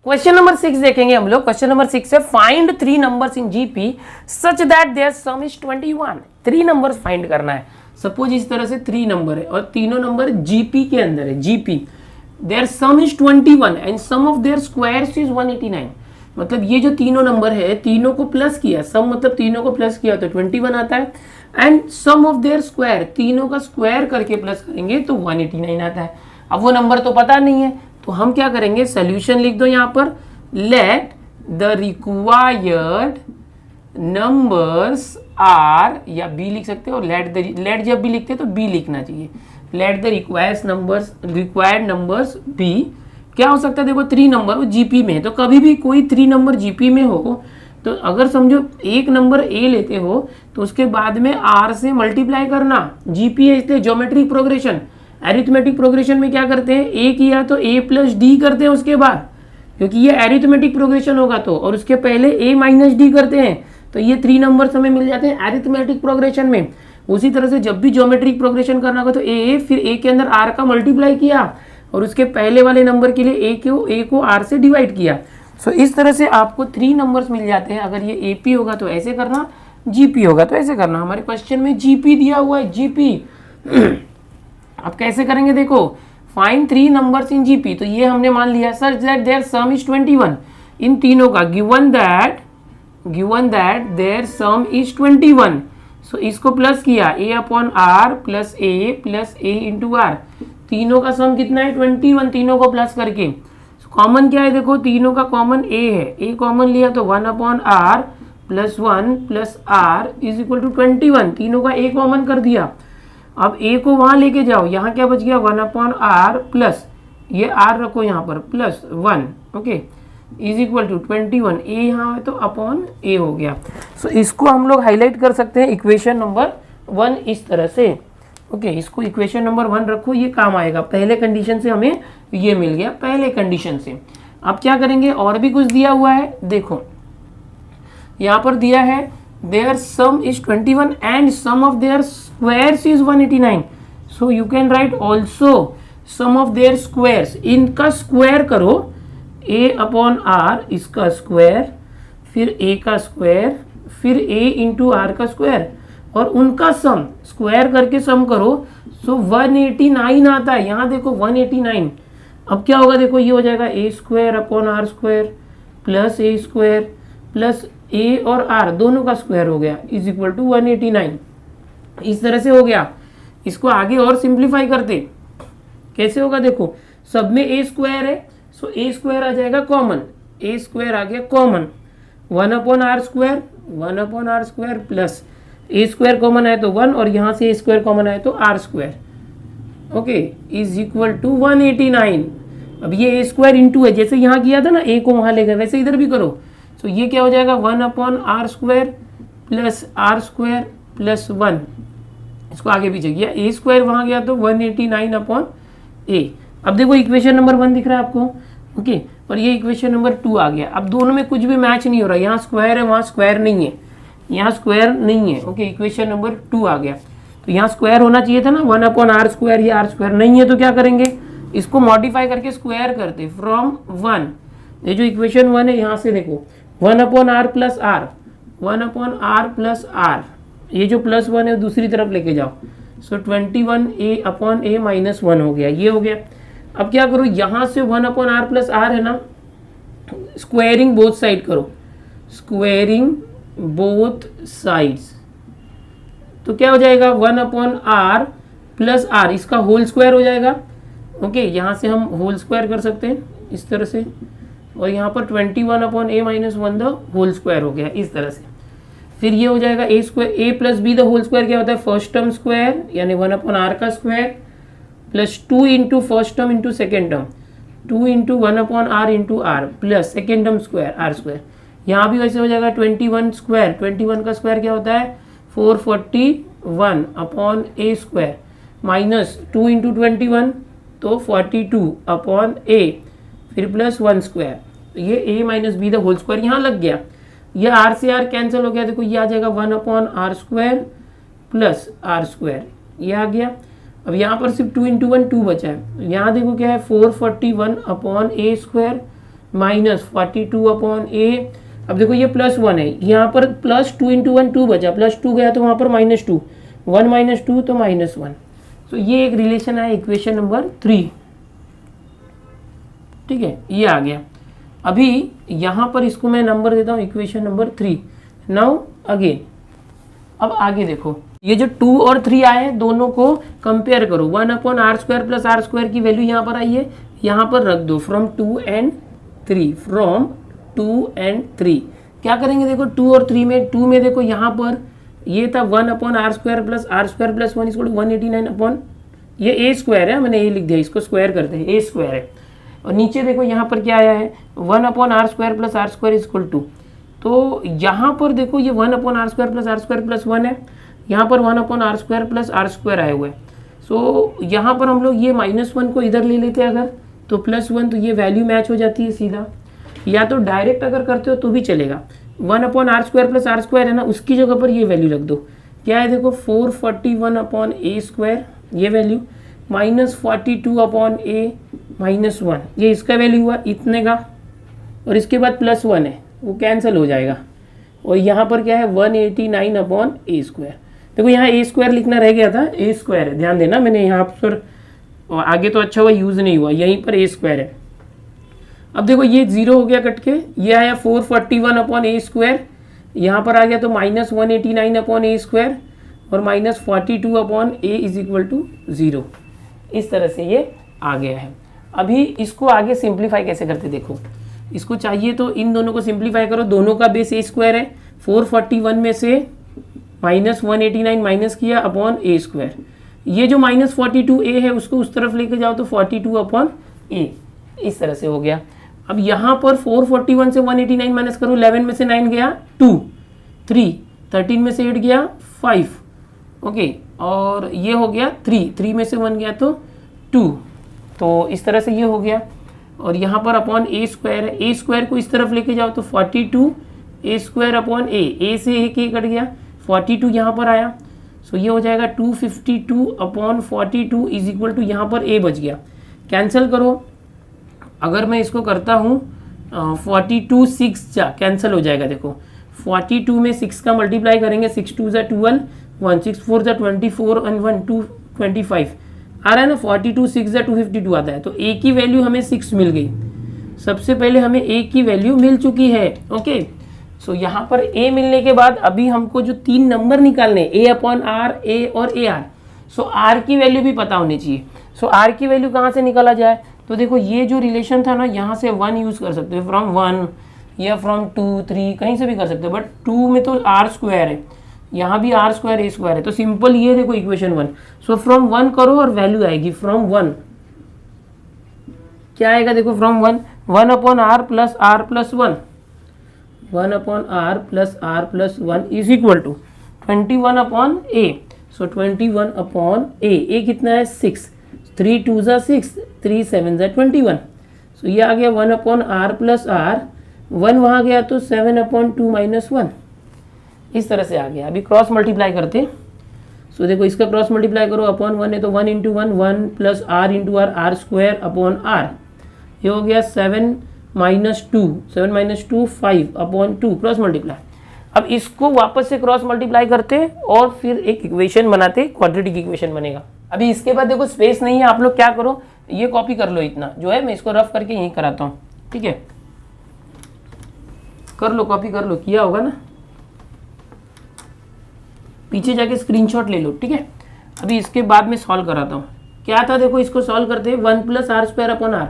Question number 6 देखेंगे हम लोग। क्वेश्चन नंबर 6 है find 3 numbers in GP such that their sum is 21। 3 numbers find करना है। सपोज इस तरह से 3 नंबर है और तीनों नंबर जीपी के अंदर है। GP their sum is 21 and sum of their squares is 189। मतलब ये जो तीनों नंबर है तीनों को प्लस किया, सम मतलब तीनों को प्लस किया तो 21 आता है, and sum of their square तीनों का स्क्वायर करके प्लस करेंगे तो 189 आता है। अब वो नंबर तो पता नहीं है तो हम क्या करेंगे, सोल्यूशन लिख दो यहाँ पर, let the required numbers are, या बी लिख सकते हो। लेट जब भी लिखते हैं तो बी लिखना चाहिए। Let the required numbers be. क्या हो सकता है, देखो 3 नंबर वो जीपी में है, तो कभी भी कोई 3 नंबर जीपी में हो तो अगर समझो एक नंबर ए लेते हो तो उसके बाद में आर से मल्टीप्लाई करना। जीपी है इसलिए ज्योमेट्रिक प्रोग्रेशन। एरिथमेटिक प्रोग्रेशन में क्या करते हैं, ए किया तो ए प्लस डी करते हैं उसके बाद, क्योंकि ये एरिथमेटिक प्रोग्रेशन होगा तो, और उसके पहले ए माइनस डी करते हैं तो ये 3 नंबर्स हमें मिल जाते हैं एरिथमेटिक प्रोग्रेशन में। उसी तरह से जब भी ज्योमेट्रिक प्रोग्रेशन करना होगा तो ए, फिर ए के अंदर आर का मल्टीप्लाई किया और उसके पहले वाले नंबर के लिए ए को आर से डिवाइड किया। सो इस तरह से आपको 3 नंबर्स मिल जाते हैं। अगर ये एपी होगा तो ऐसे करना, जीपी होगा तो ऐसे करना। हमारे क्वेश्चन में जीपी दिया हुआ है, जीपी। अब कैसे करेंगे, देखो फाइंड 3 नंबर्स इन जीपी, तो ये हमने मान लिया such that their sum is 21। इन तीनों का given that their sum is 21। So इसको प्लस किया, a upon r plus a into r. तीनों का सम कितना है 21, तीनों को प्लस करके। कॉमन क्या है, देखो तीनों का कॉमन ए है, ए कॉमन लिया तो 1 upon r plus 1 plus r is equal to 21। तीनों का ए कॉमन कर दिया। अब ए को वहां लेके जाओ, यहाँ क्या बच गया 1 अपॉन आर प्लस ये आर रखो यहाँ पर plus 1, okay, is equal to 21। A यहाँ है तो अपॉन ए हो गया। सो इसको हम लोग हाईलाइट कर सकते हैं इक्वेशन नंबर 1 इस तरह से, ओके। इसको इक्वेशन नंबर 1 रखो, ये काम आएगा। पहले कंडीशन से हमें ये मिल गया, पहले कंडीशन से। अब क्या करेंगे, और भी कुछ दिया हुआ है, देखो यहाँ पर दिया है their sum is 21 and sum of their squares is 189। So you can write also sum of their squares. इनका स्क्वायर करो, ए अपॉन आर इसका स्क्वायर, फिर ए का स्क्वायर, फिर ए इंटू आर का स्क्वायर, और उनका सम स्क्वायर करके सम करो। सो 189 आता है। यहाँ देखो 189। अब क्या होगा, देखो ये हो जाएगा a square upon are square plus a square plus a और आर दोनों का स्क्वायर हो गया इज इक्वल टू 189। इस तरह से हो गया। इसको आगे और सिंप्लीफाई करते कैसे होगा, देखो सब में ए स्क्वायर है, सो ए स्क्वायर आ जाएगा कॉमन, ए स्क्वायर आ गया common, 1 upon are square plus a square common आए तो 1, और यहाँ से ए स्क्वायर कॉमन आए तो r square, okay, is equal to 189। अब ये ए स्क्वायर इंटू है, जैसे यहाँ किया था ना, ए को वहाँ ले गए, वैसे इधर भी करो। तो ये क्या हो जाएगा 1 अपॉन आर स्क्वायर प्लस 1। इसको आगे पीछे किया, ए स्क्वायर वहाँ गया तो 189 अपॉन ए। अब देखो इक्वेशन नंबर 1 दिख रहा है आपको, ओके, और ये इक्वेशन नंबर 2 आ गया। अब दोनों में कुछ भी मैच नहीं हो रहा, यहाँ स्क्वायर है वहाँ स्क्वायर नहीं है, यहाँ स्क्वायर नहीं है, ओके। इक्वेशन नंबर 2 आ गया, तो यहाँ स्क्वायर होना चाहिए था ना, 1 अपॉन आर स्क्वायर, ये आर स्क्वायर नहीं है तो क्या करेंगे, इसको मॉडिफाई करके स्क्वायर करते फ्रॉम 1। ये जो इक्वेशन 1 है यहाँ से देखो 1 upon r plus r, 1 upon r plus r, ये जो प्लस 1 है दूसरी तरफ लेके जाओ। सो 21 ए अपॉन ए माइनस 1 हो गया, ये हो गया। अब क्या करो, यहाँ से 1 अपॉन आर प्लस आर है ना, स्क्वायरिंग बोथ साइड करो, स्क्वायरिंग बोथ साइड्स, तो क्या हो जाएगा 1 अपॉन आर प्लस आर, इसका होल स्क्वायर हो जाएगा, ओके। यहाँ से हम होल स्क्वायर कर सकते हैं इस तरह से, और यहाँ पर 21 upon a minus 1 the whole square हो गया इस तरह से। फिर ये हो जाएगा a square, a plus b the whole square क्या होता है, फर्स्ट टर्म स्क्वायर यानी 1 अपॉन आर का square plus 2 into first term into second term, 2 into 1 upon are into r plus second term square r square. यहाँ भी वैसे हो जाएगा 21 स्क्वायर, 21 का स्क्वायर क्या होता है 441 अपॉन ए स्क्वायर माइनस 2 इंटू 21 तो 42 अपॉन ए, फिर प्लस 1 स्क्वायर, ये a minus b the whole square यहाँ लग गया। ये आर से आर कैंसिल हो गया, देखो ये आ जाएगा 1 upon are square plus r square, ये आ गया। अब यहाँ पर सिर्फ 2 इंटू 1 2 बचा है, यहाँ देखो क्या है 441 अपॉन ए स्क्वायर -42/a। अब देखो ये +1 है, यहाँ पर +2 × 1 2 बचा, +2 गया तो वहाँ पर -2, 1 - 2 तो -1। तो ये एक रिलेशन है इक्वेशन नंबर 3। ठीक है, ये आ गया। अभी यहाँ पर इसको मैं नंबर देता हूँ इक्वेशन नंबर 3। नाउ अगेन, अब आगे देखो, ये जो 2 और 3 आए हैं दोनों को कंपेयर करो। 1/r² + r² की वैल्यू यहाँ पर आई है, यहाँ पर रख दो फ्रॉम 2 and 3, फ्रॉम 2 and 3। क्या करेंगे देखो 2 और 3 में, 2 में देखो यहाँ पर ये था 1/r² + r² + 1 = 189 ये a² है, मैंने ये लिख दिया, इसको स्क्वायर करते हैं, a² है। और नीचे देखो यहाँ पर क्या आया है 1/r² + r² = 2। तो यहाँ पर देखो ये 1/r² + r² + 1 है, यहाँ पर 1/r² + r² आए हुए हैं। सो यहाँ पर हम लोग ये -1 को इधर ले लेते हैं अगर, तो +1, तो ये वैल्यू मैच हो जाती है सीधा। या तो डायरेक्ट अगर करते हो तो भी चलेगा, 1/r² + r² है ना, उसकी जगह पर ये वैल्यू रख दो। क्या है देखो 441/a², ये वैल्यू -42/a -1, ये इसका वैल्यू हुआ इतने का, और इसके बाद +1 है वो कैंसिल हो जाएगा। और यहाँ पर क्या है 189/a²। देखो यहाँ a² लिखना रह गया था, a² है, ध्यान देना, मैंने यहाँ पर आगे तो अच्छा हुआ यूज़ नहीं हुआ, यहीं पर a² है। अब देखो ये 0 हो गया कट के, ये आया 441/a², यहाँ पर आ गया तो -189/a² और -42/a = 0। इस तरह से ये आ गया है। अभी इसको आगे सिंप्लीफाई कैसे करते देखो, इसको चाहिए तो इन दोनों को सिंप्लीफाई करो, दोनों का बेस a² है, 441 में से -189 माइनस किया अपॉन a²। ये जो -42a है उसको उस तरफ लेके जाओ तो 42/a, इस तरह से हो गया। अब यहाँ पर 441 से 189 माइनस करो, 11 में से 9 गया 2, 3, 13 में से 8 गया 5, ओके, और ये हो गया 3 में से 1 गया तो 2, तो इस तरह से ये हो गया। और यहाँ पर अपॉन a² है, a² को इस तरफ लेके जाओ तो 42a² a से एक कट गया, 42 यहाँ पर आया, सो ये हो जाएगा 252/42 = यहाँ पर a बच गया, कैंसिल करो। अगर मैं इसको करता हूँ 42 6 जा कैंसिल हो जाएगा, देखो 42 में 6 का मल्टीप्लाई करेंगे, 6 2 = 12, 1 6 4 = 24 और 1 2 25 आ रहा है ना, 42 6 = 252 आता है। तो a की वैल्यू हमें 6 मिल गई, सबसे पहले हमें a की वैल्यू मिल चुकी है, ओके। सो यहाँ पर a मिलने के बाद अभी हमको जो 3 नंबर निकालने, a/r, a और ar, सो r की वैल्यू भी पता होनी चाहिए। सो r की वैल्यू कहाँ से निकाला जाए, तो देखो ये जो रिलेशन था ना, यहाँ से 1 यूज़ कर सकते हो, फ्रॉम 1 या फ्रॉम 2 3 कहीं से भी कर सकते हो, बट 2 में तो r² है, यहाँ भी r² a² है, तो सिंपल ये देखो इक्वेशन 1। सो फ्रॉम 1 करो और वैल्यू आएगी फ्रॉम 1, क्या आएगा देखो from 1, 1/r + r + 1, 1/r + r + 1 = 21/a। So 21/a, a कितना है 6, 3 2 = 6, 3 7 = 21। सो ये आ गया 1/r + r, 1 वहाँ गया तो 7/2 - 1, इस तरह से आ गया। अभी क्रॉस मल्टीप्लाई करते, सो देखो इसका क्रॉस मल्टीप्लाई करो, अपॉन 1 है तो 1 × 1 1 + r × r, r²/r, ये हो गया 7 - 2 5/2 क्रॉस मल्टीप्लाई। अब इसको वापस से क्रॉस मल्टीप्लाई करते और फिर एक इक्वेशन बनाते, क्वाड्रेटिक इक्वेशन बनेगा। अभी इसके बाद देखो स्पेस नहीं है, आप लोग क्या करो, ये कॉपी कर लो, इतना जो है मैं इसको रफ करके यहीं कराता हूँ, ठीक है, कर लो, कॉपी कर लो, किया होगा ना, पीछे जाके स्क्रीनशॉट ले लो, ठीक है। अभी इसके बाद में सॉल्व कराता हूँ। क्या था देखो, इसको सॉल्व करते 1 + r²/r,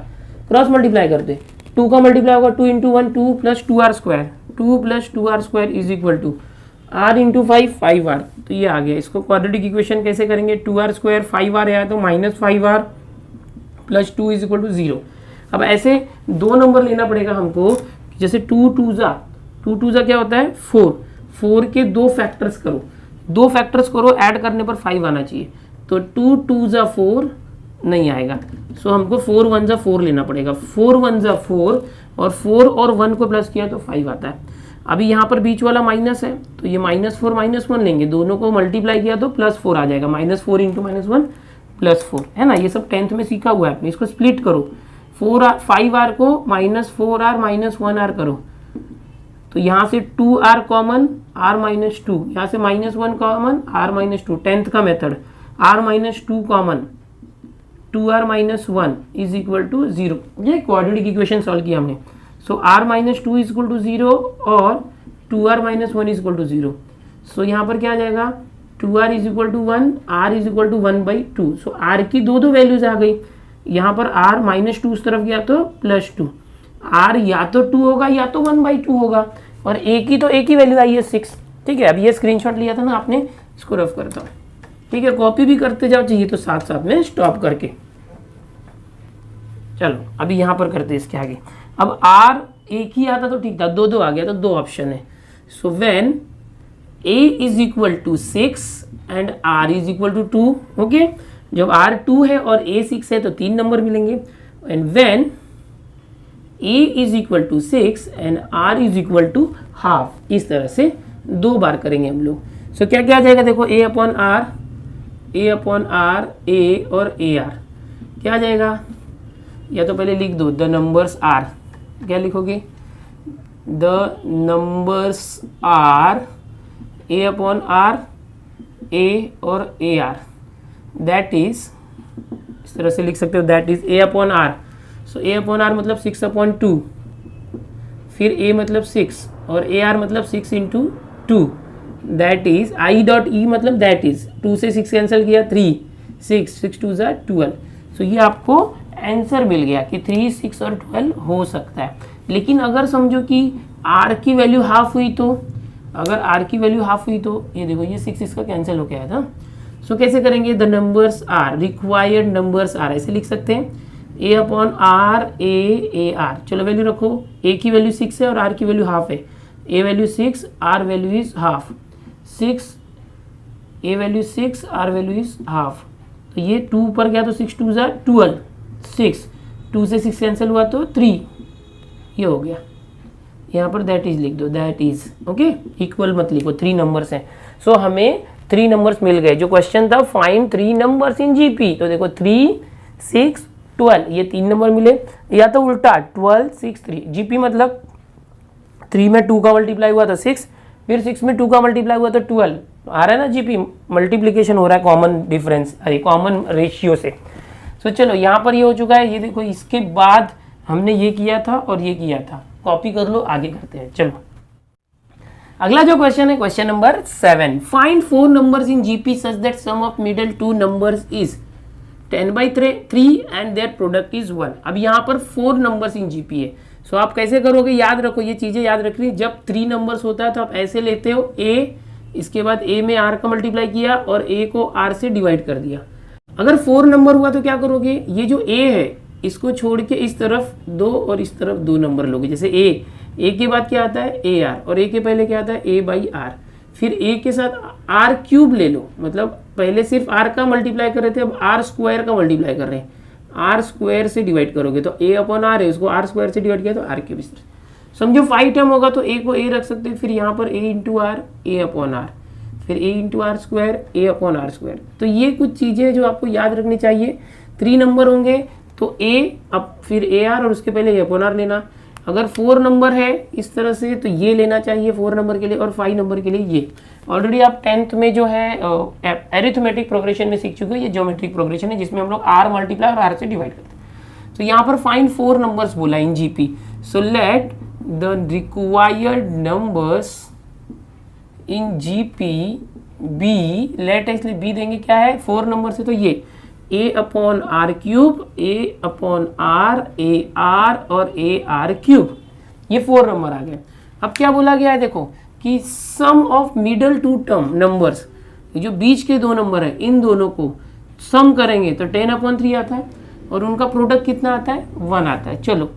क्रॉस मल्टीप्लाई करते, 2 का मल्टीप्लाई होगा 2 × 1 2 + 2r², 2 + 2r² = r × 5 5r, तो ये आ गया। इसको क्वाड्रेटिक इक्वेशन कैसे करेंगे, 2r² 5r आया तो -5r + 2 = 0। अब ऐसे 2 नंबर लेना पड़ेगा हमको, जैसे 2 2 ज़ा क्या होता है 4 के 2 फैक्टर्स करो, 2 फैक्टर्स करो, ऐड करने पर 5 आना चाहिए, तो 2 2 ज़ा 4 नहीं आएगा, सो हमको 4 1 ज़ा 4 लेना पड़ेगा, 4 1 ज़ा 4 और 4 और 1 को प्लस किया तो 5 आता है। अभी यहाँ पर बीच वाला माइनस है तो ये -4 -1 लेंगे, दोनों को मल्टीप्लाई किया तो +4 आ जाएगा, -4 × -1 +4 है ना, ये सब 10th में सीखा हुआ है आपने। इसको स्प्लिट करो, 5r को -4r -1r करो तो यहाँ से 2r कॉमन, r -2, यहाँ से -1 कॉमन, r -2, 10th का method, r -2 common, 2r -1 is equal to 0। ये क्वाड्रेटिक इक्वेशन सॉल्व किया हमने। So r -2 is equal to 0 और 2r -1 इज इक्वल टू 0। सो यहाँ पर क्या आ जाएगा, 2r is equal to 1, r is equal to 1/2। So r की दो वैल्यूज आ गई। यहाँ पर r -2 उस तरफ गया तो +2, r या तो 2 होगा या तो 1/2 होगा, और एक ही वैल्यू आई है 6। ठीक है, अब ये स्क्रीनशॉट लिया था ना आपने, इसको रफ करता हूँ। ठीक है, कॉपी भी करते जाओ चाहिए तो साथ साथ में स्टॉप करके। चलो अभी यहाँ पर करते हैं इसके आगे। अब r एक ही आता तो ठीक था, दो आ गया तो दो ऑप्शन है। So when a is equal to 6 and r is equal to 2, okay, जब r 2 है और a 6 है तो 3 नंबर मिलेंगे। And when a is equal to 6 and r is equal to half, इस तरह से 2 बार करेंगे हम लोग। सो क्या क्या आ जाएगा, देखो a अपॉन r, a और ar क्या आ जाएगा, या तो पहले लिख दो द नंबर्स आर, क्या लिखोगे, the numbers are a upon r, a और ar, दैट इज, इस तरह से लिख सकते हो, that is a upon r। So a upon r मतलब 6/2, फिर a मतलब 6 और ar मतलब 6 × 2, that is i dot e मतलब दैट इज 2 से 6 कैंसिल किया 3, 6 2 = 12। सो ये आपको आंसर मिल गया कि 3, 6 और 12 हो सकता है। लेकिन अगर समझो कि r की वैल्यू हाफ हुई तो, अगर r की वैल्यू हाफ हुई तो ये देखो ये 6 इसका कैंसिल हो गया था। सो कैसे करेंगे, the numbers are, required numbers are, ऐसे लिख सकते हैं a upon r, a r। चलो वैल्यू रखो, a की वैल्यू 6 है और r की वैल्यू हाफ है। a value 6, r value is half, 6, a value 6, r value is half. तो ये 2 पर गया तो 6 2 = 12, 6, 2 से 6 कैंसिल हुआ तो 3, ये हो गया। यहाँ पर दैट इज लिख दो, दैट इज, ओके, इक्वल मत लिखो, 3 नंबर्स हैं। सो हमें 3 नंबर्स मिल गए। जो क्वेश्चन था फाइंड 3 नंबर्स इन जीपी, तो देखो 3, 6, 12 ये 3 नंबर मिले, या तो उल्टा 12, 6, 3। जीपी मतलब 3 में 2 का मल्टीप्लाई हुआ तो 6, फिर 6 में 2 का मल्टीप्लाई हुआ तो 12। आ रहा है ना, जीपी मल्टीप्लीकेशन हो रहा है कॉमन डिफरेंस, अरे कॉमन रेशियो से। सो चलो यहाँ पर ये हो चुका है। ये देखो इसके बाद हमने ये किया था और ये किया था, कॉपी कर लो, आगे करते हैं। चलो अगला जो क्वेश्चन है, question number 7, find 4 numbers in GP such that sum of middle 2 numbers is 10/3 and their product is 1। अब यहाँ पर 4 नंबर्स इन जीपी है। सो आप कैसे करोगे, याद रखो, ये चीजें याद रखनी। जब 3 नंबर्स होता है तो आप ऐसे लेते हो, a, इसके बाद a में r का मल्टीप्लाई किया और a को r से डिवाइड कर दिया। अगर 4 नंबर हुआ तो क्या करोगे, ये जो a है इसको छोड़ के इस तरफ 2 और इस तरफ 2 नंबर लोगे। जैसे a के बाद क्या आता है ar, और a के पहले क्या आता है a/r, फिर a के साथ r³ ले लो, मतलब पहले सिर्फ r का मल्टीप्लाई कर रहे थे, अब r² का मल्टीप्लाई कर रहे हैं, r² से डिवाइड करोगे तो a अपॉन r है, उसको r² से डिवाइड किया तो r³ इस तरह। समझो 5 टर्म होगा तो a को a रख सकते हैं, फिर यहाँ पर a × r, a upon r, फिर a × r², a upon r²। तो ये कुछ चीज़ें जो आपको याद रखनी चाहिए। 3 नंबर होंगे तो a, अब फिर ar और उसके पहले a अपॉन r लेना। अगर 4 नंबर है इस तरह से तो ये लेना चाहिए 4 नंबर के लिए, और 5 नंबर के लिए ये। ऑलरेडी आप 10th में जो है एरिथमेटिक प्रोग्रेशन में सीख चुके हो, ये ज्योमेट्रिक प्रोग्रेशन है जिसमें हम लोग r मल्टीप्लाई और r से डिवाइड करते हैं। तो यहाँ पर फाइंड 4 नंबर्स बोला in GP. So let the required numbers in GP be, let इसलिए बी देंगे क्या है 4 नंबर से, तो ये a upon r³, a upon r, a r और a r³, ये 4 नंबर आ गए। अब क्या बोला गया है, देखो कि सम ऑफ मिडल 2 टर्म नंबर्स, जो बीच के 2 नंबर है इन दोनों को सम करेंगे तो 10/3 आता है, और उनका प्रोडक्ट कितना आता है 1 आता है। चलो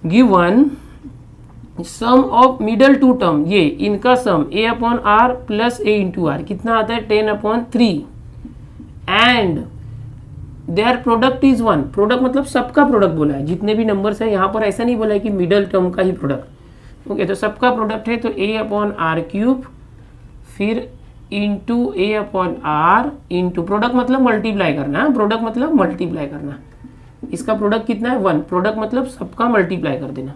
given sum of middle 2 term, ये इनका sum a upon r plus a × r कितना आता है 10/3, and their product is 1। Product मतलब सबका प्रोडक्ट बोला है, जितने भी नंबर्स है, यहाँ पर ऐसा नहीं बोला है कि मिडल टर्म का ही प्रोडक्ट। ओके, तो सबका प्रोडक्ट है तो a अपॉन r³, फिर into a upon r into, product मतलब मल्टीप्लाई करना, प्रोडक्ट मतलब मल्टीप्लाई करना, इसका प्रोडक्ट कितना है 1, प्रोडक्ट मतलब सबका मल्टीप्लाई कर देना।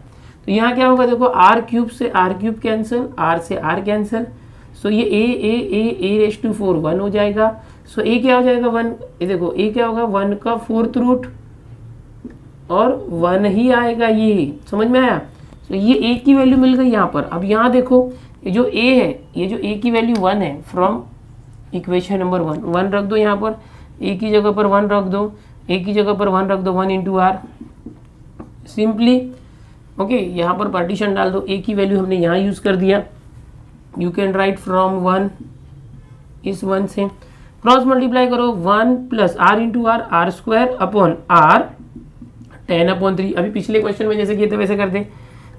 तो यहाँ क्या होगा देखो, आर क्यूब से आर क्यूब कैंसिल, आर से आर कैंसिल, सो ये ए रेस टू 4 1 हो जाएगा। सो ए क्या हो जाएगा 1, ये देखो ए क्या होगा 1 का 4th रूट और 1 ही आएगा, ये समझ में आया। तो ये ए की वैल्यू मिल गई यहाँ पर। अब यहाँ देखो ये जो ए है, ये जो ए की वैल्यू 1 है फ्रॉम इक्वेशन नंबर 1 रख दो यहाँ पर, ए की जगह पर 1 रख दो, ए की जगह पर 1 रख दो, 1 इंटू आर सिंपली। ओके, यहाँ पर पार्टीशन डाल दो, ए की वैल्यू हमने यहाँ यूज़ कर दिया। यू कैन राइट फ्रॉम 1, इस 1 से क्रॉस मल्टीप्लाई करो, 1 plus R into R, R square upon R 10/3। अभी पिछले क्वेश्चन में जैसे किए थे वैसे कर दे।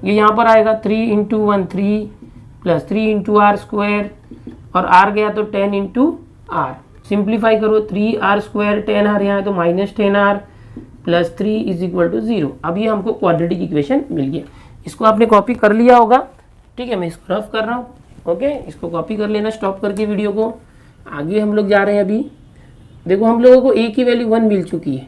ये यहाँ पर आएगा 3 into 1 3 plus 3 into R square और आर गया तो 10 इंटू आर। सिंप्लीफाई करो, 3r स्क्वायर 10r यहाँ है तो माइनस 10r प्लस 3 इज इक्वल टू 0। अब ये हमको क्वाड्रेटिक इक्वेशन मिल गया। इसको आपने कॉपी कर लिया होगा, ठीक है, मैं इसको रफ कर रहा हूँ। ओके, इसको कॉपी कर लेना स्टॉप करके वीडियो को। आगे हम लोग जा रहे हैं। अभी देखो हम लोगों को ए की वैल्यू 1 मिल चुकी है,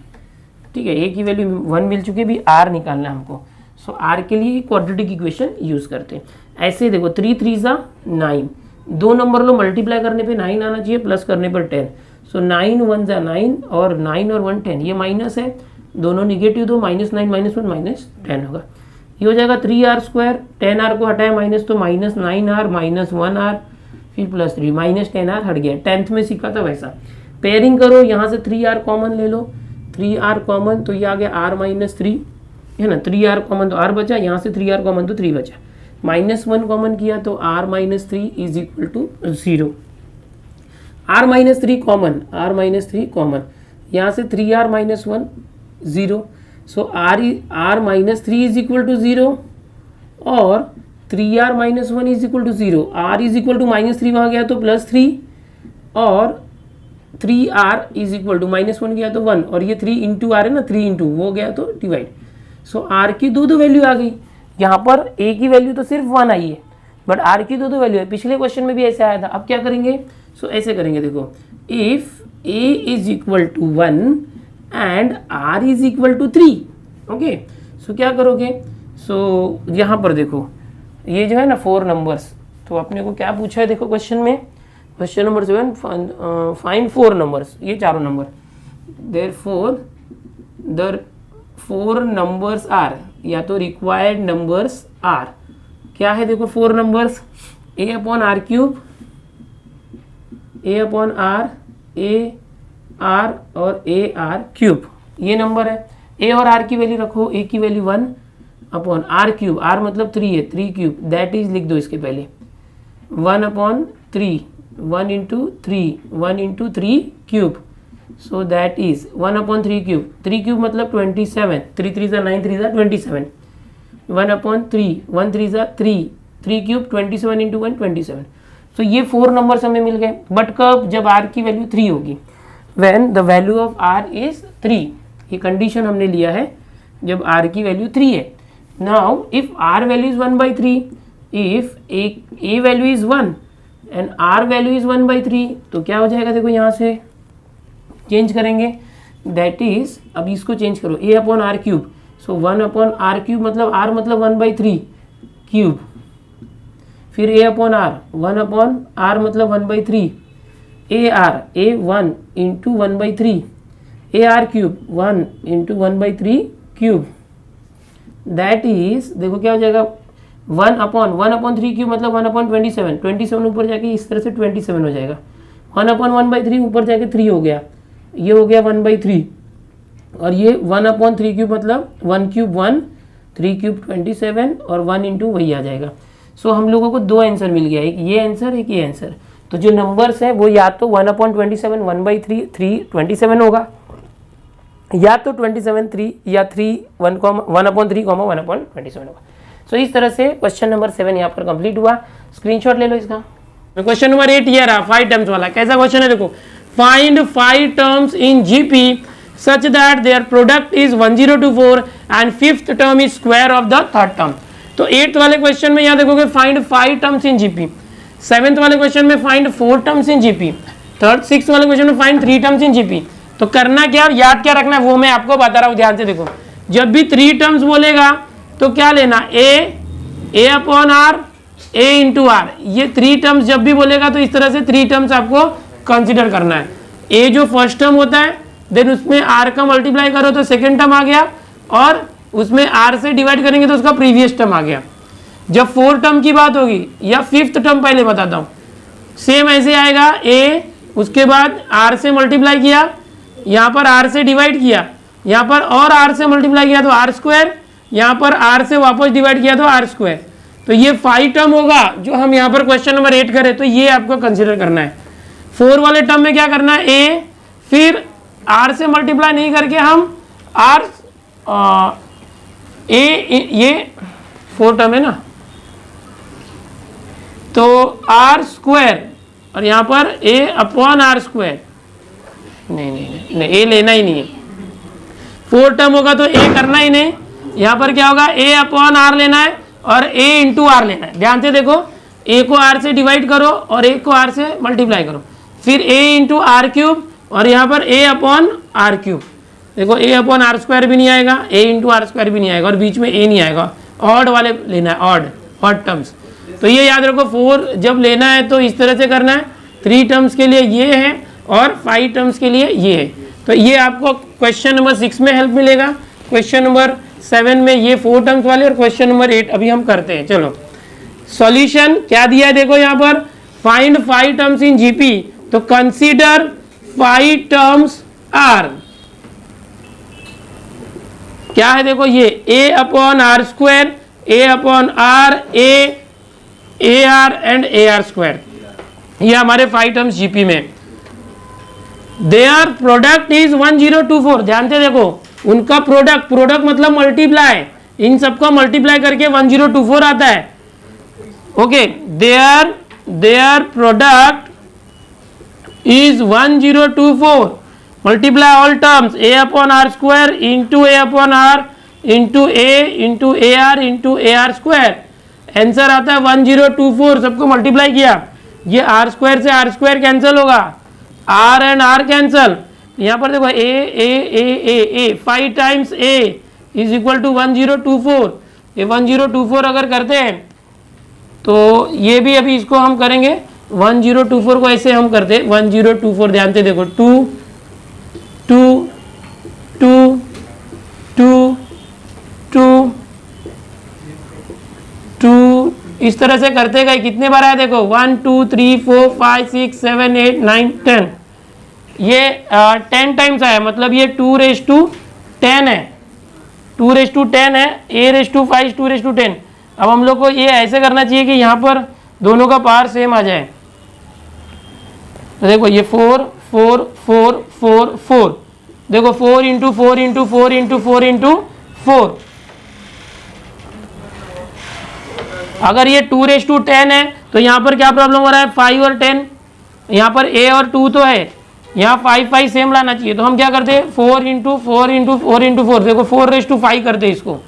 ठीक है, ए की वैल्यू 1 मिल चुकी है, अभी आर निकालना है हमको। सो आर के लिए क्वाड्रेटिक इक्वेशन यूज़ करते हैं। ऐसे देखो 3 3 ज़ा 9, 2 नंबर लो मल्टीप्लाई करने पे 9 आना चाहिए, प्लस करने पर 10। सो 9 1 ज़ा 9 और 9 और 1 10, ये माइनस है, दोनों निगेटिव दो, -9 -1 -10 होगा। ये हो जाएगा 3r स्क्वायर, 10r को हटाए माइनस तो -9r -1r फिर प्लस 3 -10r हट गया। 10th में सीखा था वैसा। पेयरिंग करो, यहाँ से 3r कॉमन ले लो, 3r कॉमन तो ये आ गया r -3 है ना, 3r कॉमन तो r बचा, यहाँ से 3r कॉमन तो 3 बचा, -1 कॉमन किया तो r -3 is equal to 0। r -3 common, यहाँ से 3r -1 0। So r -3 is equal to 0 और 3r -1 is equal to 0। r is equal to -3 वहाँ गया तो +3 और 3r इज इक्वल टू -1 गया तो 1 और ये 3 इंटू आर है ना, 3 इंटू वो गया तो डिवाइड। सो r की दो वैल्यू आ गई। यहाँ पर a की वैल्यू तो सिर्फ 1 आई है, बट r की दो वैल्यू है। पिछले क्वेश्चन में भी ऐसे आया था। अब क्या करेंगे, सो ऐसे करेंगे, देखो if a is equal to 1 and r is equal to 3। Okay, so क्या करोगे, सो यहाँ पर देखो ये जो है ना 4 नंबर्स, तो अपने को क्या पूछा है देखो क्वेश्चन में, क्वेश्चन नंबर 7 फाइंड 4 नंबर्स, ये चारों number. Therefore the 4 numbers are, या तो रिक्वायर्ड नंबर्स आर क्या है, देखो 4 numbers a upon R cube, a upon R, a R और a आर क्यूब, ये नंबर है। a और r की वैल्यू रखो, a की value 1 upon R cube, r मतलब 3 है, 3 क्यूब, दैट इज लिख दो इसके पहले 1 upon 3, 1 into 3 cube, so that is 1 upon 3 cube, 3 cube मतलब 27, 3 3 ज़ा 9 3 ज़ा 27, 1 अपॉन 3, 1 3 ज़ा 3, 3 क्यूब 27 इंटू 1 27। सो ये 4 नंबर्स हमें मिल गए, बट कब, जब r की वैल्यू 3 होगी, when the value of r is 3। ये कंडीशन हमने लिया है जब r की वैल्यू 3 है। Now if r value is 1/3, if a value is 1 and r value is 1/3, तो क्या हो जाएगा, देखो यहाँ से चेंज करेंगे, दैट इज, अब इसको चेंज करो, a upon R cube, so 1 upon R cube मतलब r मतलब 1/3 क्यूब, फिर a upon R, 1 upon r मतलब 1/3, a 1 into 1/3, a r cube 1 into 1/3 cube, that is, देखो क्या हो जाएगा 1 अपॉन 3 क्यूब मतलब 1 अपॉन 27, 27 ऊपर जाके इस तरह से 27 हो जाएगा, 1 अपॉन 1/3 ऊपर जाके 3 हो गया, ये हो गया 1/3 और ये 1 अपॉन 3 क्यूब मतलब 1 क्यूब 1, 3 क्यूब 27 और 1 इंटू वही आ जाएगा। सो हम लोगों को 2 आंसर मिल गया, एक ये आंसर, एक ये आंसर। तो जो नंबर्स हैं वो या तो 1 अपॉन 27 1/3 3 27 होगा, या तो 27 3 या 3 1 अपॉन 3 1 अपॉन 27 होगा। सो इस तरह से क्वेश्चन नंबर 7 यहाँ पर कंप्लीट हुआ। स्क्रीनशॉट ले लो इसका। क्वेश्चन नंबर 8 ये रहा 5 टर्म्स वाला। कैसा क्वेश्चन है देखो, find 5 terms in GP such that their product is 1024 and 5th term is square of the 3rd term. तो 8th वाले क्वेश्चन में यहाँ देखोगे find 5 terms in GP, 7th वाले क्वेश्चन में find 4 terms in GP, 6th वाले question में find 3 terms in GP. तो करना क्या और याद क्या रखना है वो मैं आपको बता रहा हूँ, ध्यान से देखो। जब भी 3 टर्म्स बोलेगा तो क्या लेना, a upon r, a into r. ये 3 टर्म्स जब भी बोलेगा तो इस तरह से 3 टर्म्स आपको कंसिडर करना है। ए जो फर्स्ट टर्म होता है, देन उसमें आर का मल्टीप्लाई करो तो सेकेंड टर्म आ गया, और उसमें आर से डिवाइड करेंगे तो उसका प्रीवियस टर्म आ गया। जब 4 टर्म की बात होगी या 5th टर्म पहले बताता हूँ, सेम ऐसे आएगा, ए उसके बाद आर से मल्टीप्लाई किया, यहाँ पर आर से डिवाइड किया, यहाँ पर और आर से मल्टीप्लाई किया तो आर स्क्वायर, यहाँ पर आर से वापस डिवाइड किया तो आर स्क्वायर। तो ये 5 टर्म होगा जो हम यहाँ पर क्वेश्चन नंबर 8 करें, तो ये आपको कंसिडर करना है। 4 वाले टर्म में क्या करना है, ए फिर आर से मल्टीप्लाई नहीं करके हम आर ये 4 टर्म है ना, तो आर स्क्वायर और यहाँ पर ए अपॉन आर स्क्वायर, नहीं ए लेना ही नहीं है। 4 टर्म होगा तो ए करना ही नहीं, यहाँ पर क्या होगा, ए अपॉन आर लेना है और ए इंटू आर लेना है। ध्यान से देखो, ए को आर से डिवाइड करो और ए को आर से मल्टीप्लाई करो, फिर ए इंटू आर क्यूब और यहाँ पर ए अपॉन आर क्यूब। देखो ए अपॉन आर स्क्वायर भी नहीं आएगा, ए इंटू आर स्क्वायर भी नहीं आएगा और बीच में ए नहीं आएगा, ऑड वाले लेना है, ऑड टर्म्स। तो ये याद रखो, 4 जब लेना है तो इस तरह से करना है, 3 टर्म्स के लिए ये है और 5 टर्म्स के लिए ये है। तो ये आपको क्वेश्चन नंबर 6 में हेल्प मिलेगा, क्वेश्चन नंबर 7 में ये 4 टर्म्स वाले, और क्वेश्चन नंबर 8 अभी हम करते हैं। चलो सॉल्यूशन क्या दिया है, देखो यहाँ पर फाइंड 5 टर्म्स इन जीपी, तो कंसीडर 5 टर्म्स आर, क्या है देखो, ये a upon are square, a upon r, a r and a are square, ये हमारे 5 टर्म्स जीपी में। देयर प्रोडक्ट इज 1024, ध्यान से देखो, उनका प्रोडक्ट मतलब मल्टीप्लाई, इन सबको मल्टीप्लाई करके 1024 आता है। Okay, their product is 1024, multiply all terms, A upon are square into A upon are into A R into A are square. Answer आता है 1024, सबको मल्टीप्लाई किया, ये आर स्क्वायर से आर स्क्वायर कैंसिल होगा, आर एंड आर कैंसिल, यहाँ पर देखो A 5 times A is equal to 1024। ये 1024 अगर करते हैं तो ये भी अभी इसको हम करेंगे, 1024 को ऐसे हम करते हैं 1024, ध्यान से देखो, 2 2 2 2 2 2 इस तरह से करते गए, कितने बार आया देखो, 1 2 3 4 5 6 7 8 9 10, ये 10 टाइम्स आया, मतलब ये 2⁻10 है, 2⁻10 है, a⁻5 2⁻10। अब हम लोग को ये ऐसे करना चाहिए कि यहाँ पर दोनों का पावर सेम आ जाए। तो देखो ये 4 4 4 4 4, देखो 4 इंटू 4 इंटू 4 इंटू 4 इंटू 4। अगर ये 2⁻10 है तो यहाँ पर क्या प्रॉब्लम हो रहा है, 5 और 10, यहाँ पर a और 2 तो है, यहाँ 5 5 सेम लाना चाहिए। तो हम क्या करते हैं, 4 इंटू 4 इंटू 4 इंटू 4, देखो 4�5 करते हैं इसको,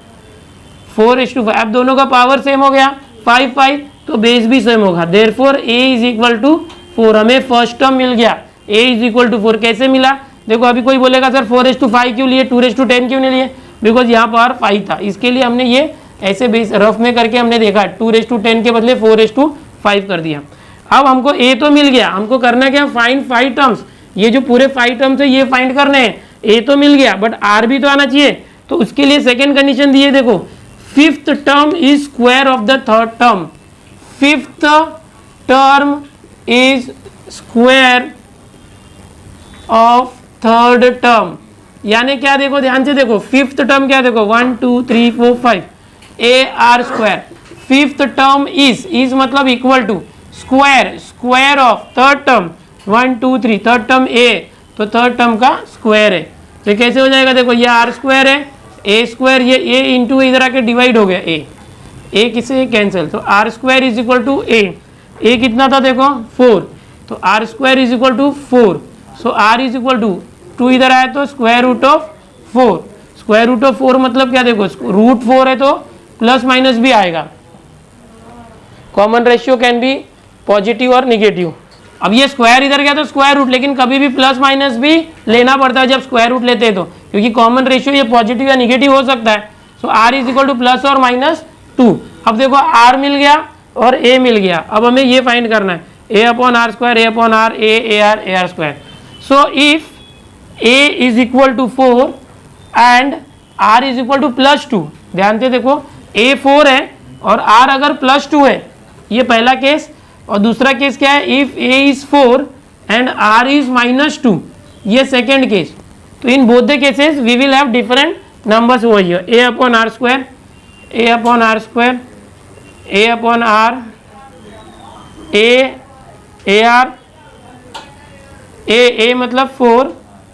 4:5। अब दोनों का पावर सेम हो गया, 5 5, तो बेस भी सेम होगा, therefore a is equal to 4। हमें फर्स्ट टर्म मिल गया, a इज इक्वल टू 4। कैसे मिला, देखो अभी कोई बोलेगा सर 4:5 क्यों लिए, 2:10 क्यों नहीं लिए, बिकॉज यहाँ पावर 5 था, इसके लिए हमने ये ऐसे बेस रफ में करके हमने देखा 2:10 के बदले 4:5 कर दिया। अब हमको a तो मिल गया, हमको करना क्या, फाइंड 5 टर्म्स, ये जो पूरे 5 टर्म्स है ये फाइंड करने हैं। a तो मिल गया बट r भी तो आना चाहिए, तो उसके लिए सेकेंड कंडीशन दी है, देखो 5th term is square of the 3rd term, 5th term is square of 3rd term, यानी क्या, देखो ध्यान से देखो, 5th टर्म क्या, देखो 1 2 3 4 5 a are square, 5th term is मतलब equal to square of 3rd term 1 2 3, 3rd term a, तो 3rd टर्म का स्क्वायर है। तो कैसे हो जाएगा, देखो ये आर स्क्वायर है, ए स्क्वायर, ये ए इंटू इधर आके डिवाइड हो गया, ए किसे कैंसिल, तो r square is equal to a कितना था देखो 4, तो r square is equal to 4, so r is equal to 2 इधर आया तो square root of 4, square root of 4 मतलब क्या, देखो रूट 4 है तो प्लस माइनस भी आएगा, common ratio can be positive और निगेटिव। अब ये स्क्वायर इधर गया तो स्क्वायर रूट, लेकिन कभी भी प्लस माइनस भी लेना पड़ता है जब स्क्वायर रूट लेते हैं तो, क्योंकि कॉमन रेशियो ये पॉजिटिव या निगेटिव हो सकता है। So r is equal to plus और माइनस 2। अब देखो आर मिल गया और ए मिल गया, अब हमें ये फाइंड करना है a upon are square, a upon r, a are square. So if A is equal to 4 and are is equal to plus 2, ध्यान से देखो ए 4 है और आर अगर प्लस 2 है, ये पहला केस। और दूसरा केस क्या है, if A is 4 and are is minus 2, ये सेकेंड केस। तो in both the cases we will have different numbers over here, a upon r square, a upon r square, a upon r, a मतलब 4,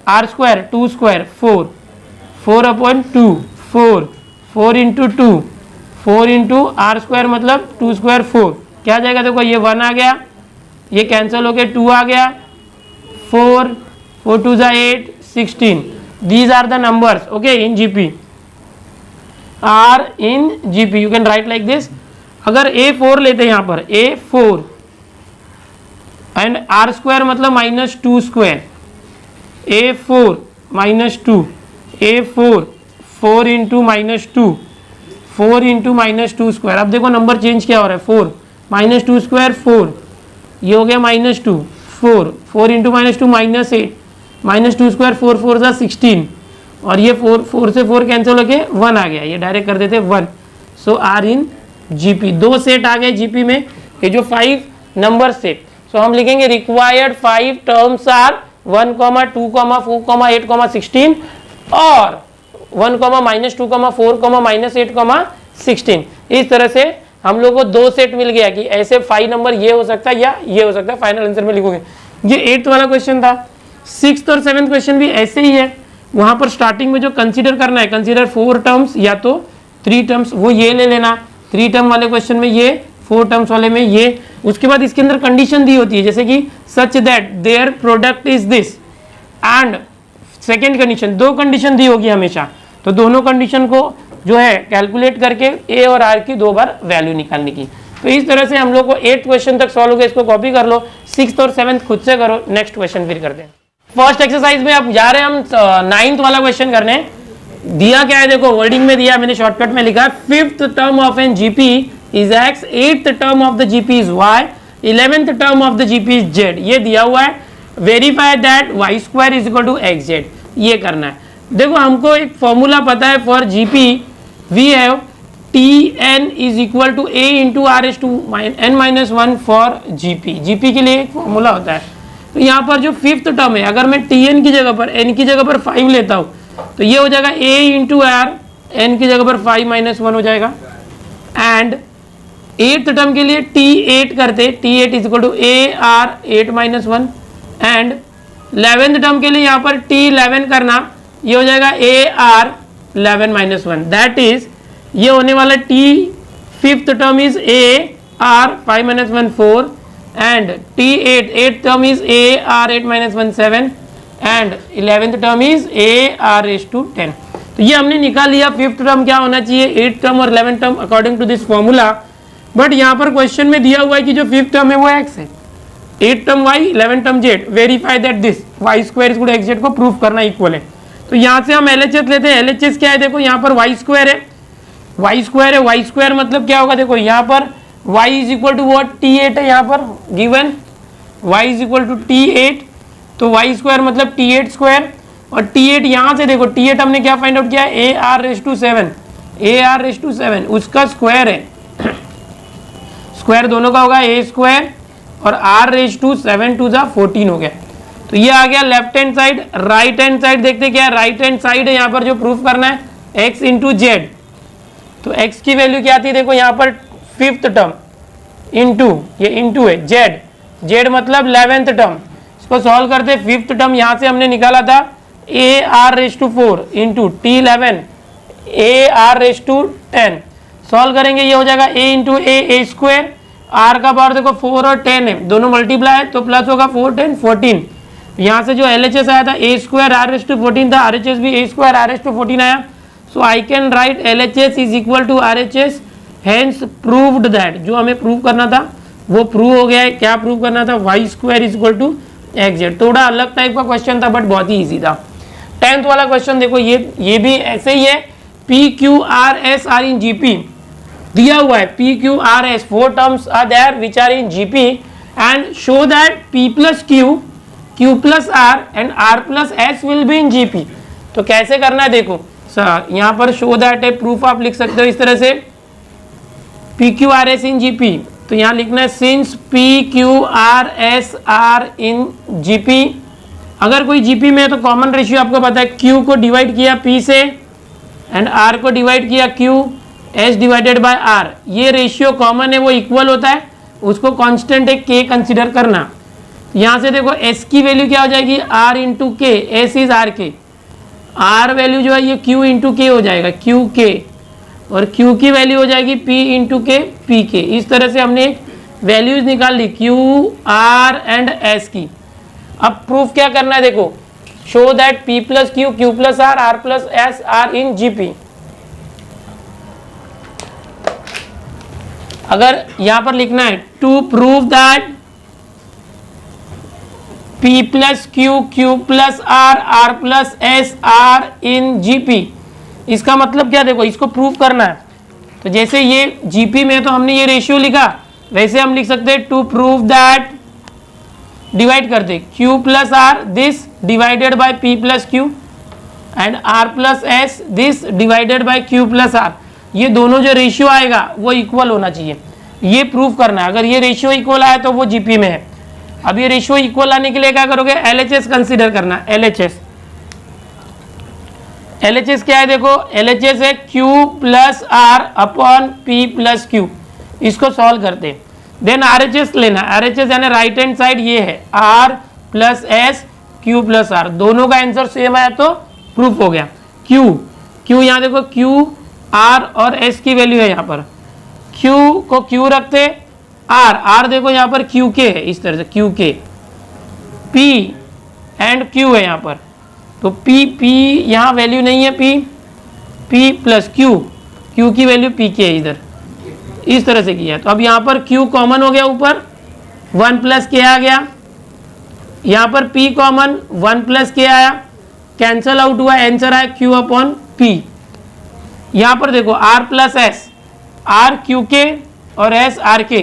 r square 2 square 4, 4 upon 2 4, 4 into 2 4 into r square मतलब 2 square 4, क्या आ जाएगा देखो, ये 1 आ गया, ये cancel हो गया, 2 आ गया, 4 4 2 जा 8 16। These are the numbers, okay, in GP. R in GP. You can write like this. अगर A4 लेते हैं यहाँ पर A4 and R square मतलब minus 2 square, A4 minus 2, A4 4 into minus 2, 4 into minus 2 square. अब देखो नंबर चेंज क्या हो रहा है, 4 माइनस 2 स्क्वायर 4, ये हो गया minus 2 4, 4 into minus 2 minus 8, minus 2 square 4 4 जा 16, और ये 4 से 4 कैंसिल होके 1 आ गया, ये डायरेक्ट कर देते 1। सो आर इन जीपी, 2 सेट आ गए जीपी में, ये जो 5 नंबर सेट। सो हम लिखेंगे रिक्वायर्ड 5 टर्म्स आर 1, 2, 4, 8, 16 और 1, -2, 4, -8, 16। इस तरह से हम लोग को 2 सेट मिल गया कि ऐसे 5 नंबर ये हो सकता है या ये हो सकता है। फाइनल आंसर में लिखोगे। ये 8th वाला क्वेश्चन था। 6th और 7th क्वेश्चन भी ऐसे ही है। वहां पर स्टार्टिंग में जो कंसीडर करना है, कंसीडर 4 टर्म्स या तो 3 टर्म्स, वो ये ले लेना। 3 टर्म वाले क्वेश्चन में ये, 4 टर्म्स वाले में ये। उसके बाद इसके अंदर कंडीशन दी होती है, जैसे कि such that their product is this, and second condition, 2 condition दी होगी हमेशा। तो दोनों कंडीशन को जो है कैलकुलेट करके ए और आर की 2 बार वैल्यू निकालने की। तो इस तरह से हम लोग को 8th क्वेश्चन तक सॉल्व हो गया। इसको कॉपी कर लो। 6th और 7th खुद से करो। नेक्स्ट क्वेश्चन फिर करते हैं। फर्स्ट एक्सरसाइज में अब जा रहे हैं हम 9th वाला क्वेश्चन करने। दिया क्या है देखो, वर्डिंग में दिया, मैंने शॉर्टकट में लिखा 5th term of an GP is X, 8th term of the GP is Y, 11th term of the GP is Z. ये दिया हुआ है। Verify that Y square is equal to X Z, ये करना है। देखो हमको एक फॉर्मूला पता है for GP, we have T N is equal to A into R S to N minus 1 for GP. GP के लिए एक फॉर्मूला होता है। तो यहाँ पर जो 5th टर्म है, अगर मैं टी एन की जगह पर एन की जगह पर 5 लेता हूँ तो ये हो जाएगा a इंटू आर, एन की जगह पर 5 माइनस 1 हो जाएगा। एंड 8th टर्म के लिए T8 करते, T8 is equal to A R 8 minus 1। And 11th term के लिए यहाँ पर T11 करना, ये हो जाएगा A R 11 minus 1। That is ये होने वाला T5th term is A R 5 minus 1 4, and T8 8th term is A R 8 minus 1 7, and 11th term is A R raise to 10। तो ये हमने निकाल लिया 5th टर्म क्या होना चाहिए, 8th टर्म और 11th term according to this formula. But यहाँ पर क्वेश्चन में दिया हुआ है कि जो 5th टर्म है वो x है, 8th term y, 11th term z। Verify that this y square is equal to x z को प्रूव करना इक्वल है। तो यहाँ से हम LHS लेते हैं। LHS क्या है देखो, यहाँ पर y स्क्वायर है, y स्क्वायर है, y स्क्वायर मतलब क्या होगा देखो, यहाँ पर y is equal to what T8 है, यहाँ पर given y is equal to T8, तो y स्क्वायर मतलब T8 स्क्वायर। और T8 यहाँ से देखो, T8 हमने क्या फाइंड आउट किया, A R raise to 7, A R raise to 7 उसका स्क्वायर है। स्क्वायर दोनों का होगा ए स्क्वायर और आर रेस टू 7 टू जा 14 हो गया। तो ये आ गया left hand side. Right hand side देखते क्या है, राइट हैंड साइड है यहाँ पर जो प्रूफ करना है x इंटू जेड। तो x की वैल्यू क्या आती है देखो, यहाँ पर 5th टर्म इंटू, ये इंटू है जेड, जेड मतलब 11th टर्म। इसको सॉल्व करते 5th टर्म यहाँ से हमने निकाला था A R raise to 4 into T11 A R raise to 10। Solve करेंगे, ये हो जाएगा a into A square, R का पावर देखो 4 और 10 है, दोनों मल्टीप्लाई है तो प्लस होगा 4 10 14। यहाँ से जो LHS आया था a square r raise to 14 था, RHS भी a square r raise to 14 आया। So I can write LHS is equal to RHS, hence proved that, जो हमें प्रूव करना था वो प्रूव हो गया है। क्या प्रूव करना था? y² = xz। थोड़ा अलग टाइप का क्वेश्चन था बट बहुत ही ईजी था। 10th वाला क्वेश्चन देखो, ये भी ऐसे ही है। PQRS आर इन GP दिया हुआ है। PQRS 4 terms are there which are in GP and show that P + Q, Q + R एंड R + S will be in GP। तो कैसे करना है देखो सर, यहाँ पर शो दैट है, प्रूफ आप लिख सकते हो इस तरह से, PQRS इन GP। तो यहाँ लिखना है since PQRS are in GP। अगर कोई GP में है तो कॉमन रेशियो आपको पता है, Q को डिवाइड किया P से एंड R को डिवाइड किया Q, S divided by R। ये रेशियो कॉमन है, वो इक्वल होता है, उसको कांस्टेंट एक K कंसीडर करना। यहाँ से देखो S की वैल्यू क्या हो जाएगी? R × K, S is RK। R value जो है ये Q × K हो जाएगा, QK, और Q की वैल्यू हो जाएगी P × K, PK। इस तरह से हमने वैल्यूज निकाल ली Q, R एंड S की। अब प्रूफ क्या करना है देखो, show that P + Q, Q + R, R + S are in GP। अगर यहां पर लिखना है to prove that P + Q, Q + R, R + S are in GP, इसका मतलब क्या देखो, इसको प्रूव करना है। तो जैसे ये GP में तो हमने ये रेशियो लिखा, वैसे हम लिख सकते हैं टू प्रूव दैट, डिवाइड कर दे Q + R this divided by P + Q and R + S this divided by Q + R। ये दोनों जो रेशियो आएगा वो इक्वल होना चाहिए, ये प्रूव करना है। अगर ये रेशियो इक्वल आया तो वो GP में है। अब ये रेशियो इक्वल आने के लिए क्या करोगे? LHS कंसीडर करना। LHS क्या है देखो, LHS है Q + R upon P + Q। इसको सॉल्व करते, देन RHS लेना। RHS यानी राइट हैंड साइड ये है, R + S Q + R। दोनों का आंसर सेम आया तो प्रूफ हो गया। Q यहाँ देखो, Q, R और S की वैल्यू है यहाँ पर। Q को Q रखते, R देखो यहाँ पर QK है, इस तरह से QK, P एंड Q है यहाँ पर। तो P यहाँ वैल्यू नहीं है, P + Q की वैल्यू PK है इधर, इस तरह से किया। तो अब यहाँ पर Q कॉमन हो गया, ऊपर 1 + K आ गया, यहाँ पर P कॉमन 1 + K आया, कैंसल आउट हुआ, आंसर आया Q/P। यहाँ पर देखो R + S, R QK और S RK।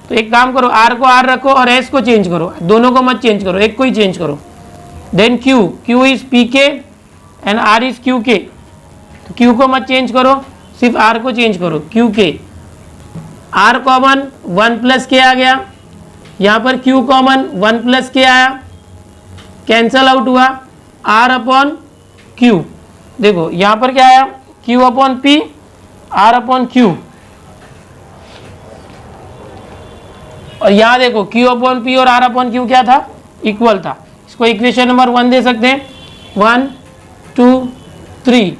तो एक काम करो, R को R रखो और S को चेंज करो, दोनों को मत चेंज करो, एक को ही चेंज करो। Then Q is PK and R is QK। तो Q को मत चेंज करो, सिर्फ R को चेंज करो, QK। R कॉमन 1 + K आ गया, यहाँ पर Q कॉमन 1 + K आया, कैंसल आउट हुआ, R/Q। देखो यहाँ पर क्या आया, Q/P, R/Q। और यहाँ देखो Q/P और R/Q क्या था? इक्वल था। इसको इक्वेशन नंबर 1 दे सकते हैं, 1 2 3।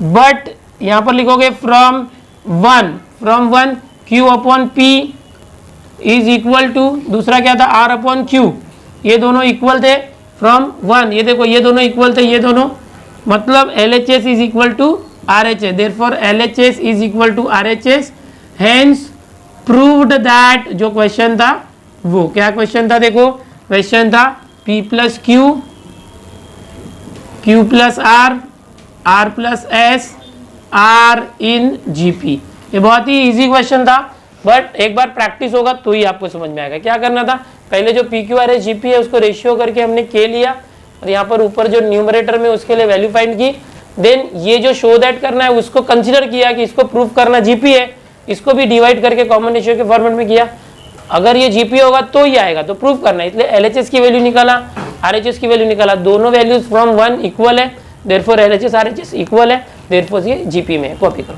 बट यहाँ पर लिखोगे from 1 Q/P is equal to, दूसरा क्या था? R/Q। ये दोनों इक्वल थे फ्रॉम 1, ये देखो ये दोनों इक्वल थे, ये दोनों, मतलब LHS is equal to RHS, therefore LHS is equal to RHS। Hence proved that, जो क्वेश्चन था वो क्या क्वेश्चन था देखो, क्वेश्चन था P + Q, Q + R, R + S are in GP। ये बहुत ही इजी क्वेश्चन था, बट एक बार प्रैक्टिस होगा तो ही आपको समझ में आएगा। क्या करना था, पहले जो PQRS GP है उसको रेशियो करके हमने K लिया, और यहाँ पर ऊपर जो न्यूमरेटर में उसके लिए वैल्यू फाइंड की। देन ये जो शो दैट करना है उसको कंसीडर किया कि इसको प्रूफ करना GP है, इसको भी डिवाइड करके कॉमन रेशियो के फॉर्मेट में किया। अगर ये GP होगा तो ही आएगा, तो प्रूफ करना है, इसलिए LHS की वैल्यू निकाला, RHS की वैल्यू निकाला, दोनों वैल्यूज फ्रॉम 1 इक्वल है, देयरफॉर LHS RHS इक्वल है, देयरफॉर ये GP में है। कॉपी करो।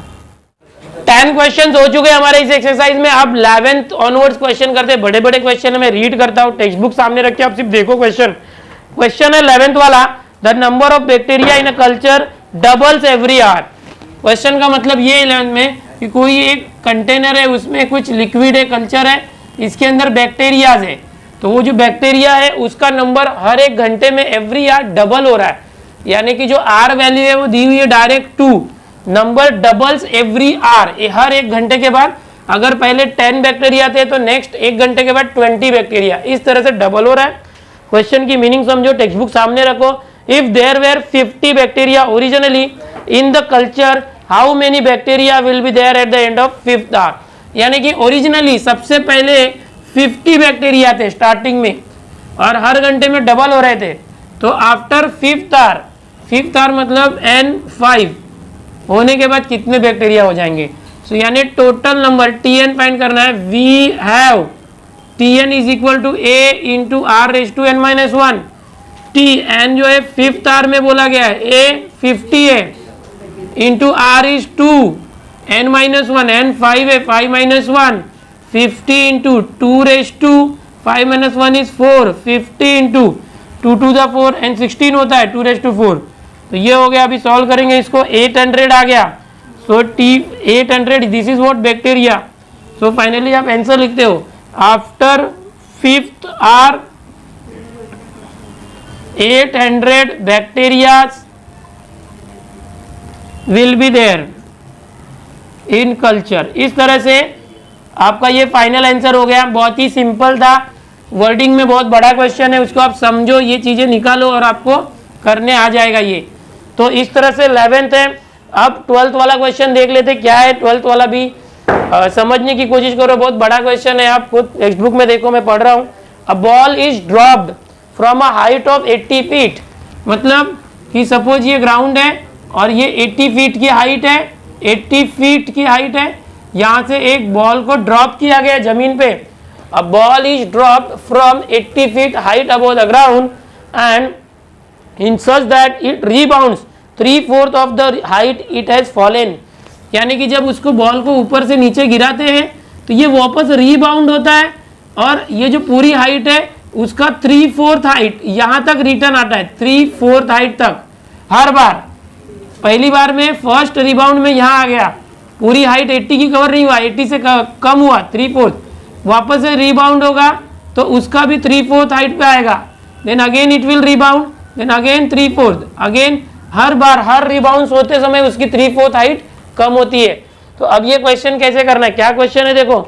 10 क्वेश्चंस हो चुके हमारे इस एक्सरसाइज में। अब 11th ऑनवर्ड्स क्वेश्चन करते हैं। बड़े बड़े क्वेश्चन मैं रीड करता हूँ, टेक्स्ट बुक सामने रख के आप सिर्फ देखो क्वेश्चन। क्वेश्चन है 11th वाला, the number of bacteria in a culture doubles every our. Question का मतलब ये 11th में कि कोई एक कंटेनर है, उसमें कुछ लिक्विड है, कल्चर है, इसके अंदर बैक्टीरियाज है, तो वो जो बैक्टीरिया है उसका नंबर हर एक घंटे में एवरी आवर डबल हो रहा है, यानी कि जो आर वैल्यू है वो दी हुई है direct 2, number doubles every hour, हर एक घंटे के बाद अगर पहले 10 बैक्टीरिया थे तो नेक्स्ट 1 घंटे के बाद 20 बैक्टीरिया, इस तरह से डबल हो रहा है। क्वेश्चन की मीनिंग समझो, टेक्स्ट बुक सामने रखो। If there were 50 bacteria originally in the culture, how many bacteria will be there at the end of 5th hour. यानी कि ओरिजिनली सबसे पहले 50 बैक्टीरिया थे स्टार्टिंग में और हर घंटे में डबल हो रहे थे, तो आफ्टर 5th आवर मतलब N5 होने के बाद कितने बैक्टीरिया हो जाएंगे। सो यानी टोटल नंबर Tn फाइंड करना है। We have Tn is equal to A into R raise to n minus 1। Tn जो है 5th आवर में बोला गया है, A 50 है into R is 2, n minus 1, n 5 है, 5 minus 1, 50 into 2 raise to 5 minus 1 is 4, 50 into 2 to the 4 and 16 होता है 2 रेज टू 4। तो ये हो गया। अभी सॉल्व करेंगे इसको, 800 आ गया। So T 800 this is what bacteria. So finally आप आंसर लिखते हो, after 5th hour 800 bacteria will be there in culture. इस तरह से आपका ये फाइनल आंसर हो गया। बहुत ही सिंपल था, वर्डिंग में बहुत बड़ा क्वेश्चन है, उसको आप समझो, ये चीजें निकालो और आपको करने आ जाएगा ये। तो इस तरह से 11th है। अब 12th वाला क्वेश्चन देख लेते क्या है। 12th वाला भी समझने की कोशिश करो, बहुत बड़ा क्वेश्चन है, आप खुद टेक्स्ट बुक में देखो, मैं पढ़ रहा हूँ। A ball is dropped from a height of 80 feet, मतलब कि सपोज ये ग्राउंड है और ये 80 फीट की हाइट है, 80 फीट की हाइट है, यहाँ से एक बॉल को ड्रॉप किया गया जमीन पे। A ball is dropped from 80 feet height above the ground and in such that it rebounds 3/4 of the height it has fallen. यानी कि जब उसको बॉल को ऊपर से नीचे गिराते हैं तो ये वापस रीबाउंड होता है और ये जो पूरी हाइट है उसका 3/4 हाइट यहाँ तक रिटर्न आता है, 3/4 हाइट तक हर बार। पहली बार में फर्स्ट रिबाउंड में यहाँ आ गया, पूरी हाइट 80 की कवर नहीं हुआ, 80 से कम हुआ, 3/4, वापस से रिबाउंड होगा तो उसका भी 3/4 हाइट पे आएगा, then again it will rebound, then again 3/4, again हर बार हर रिबाउंड होते समय उसकी 3/4 हाइट कम होती है। तो अब ये क्वेश्चन कैसे करना है, क्या क्वेश्चन है देखो,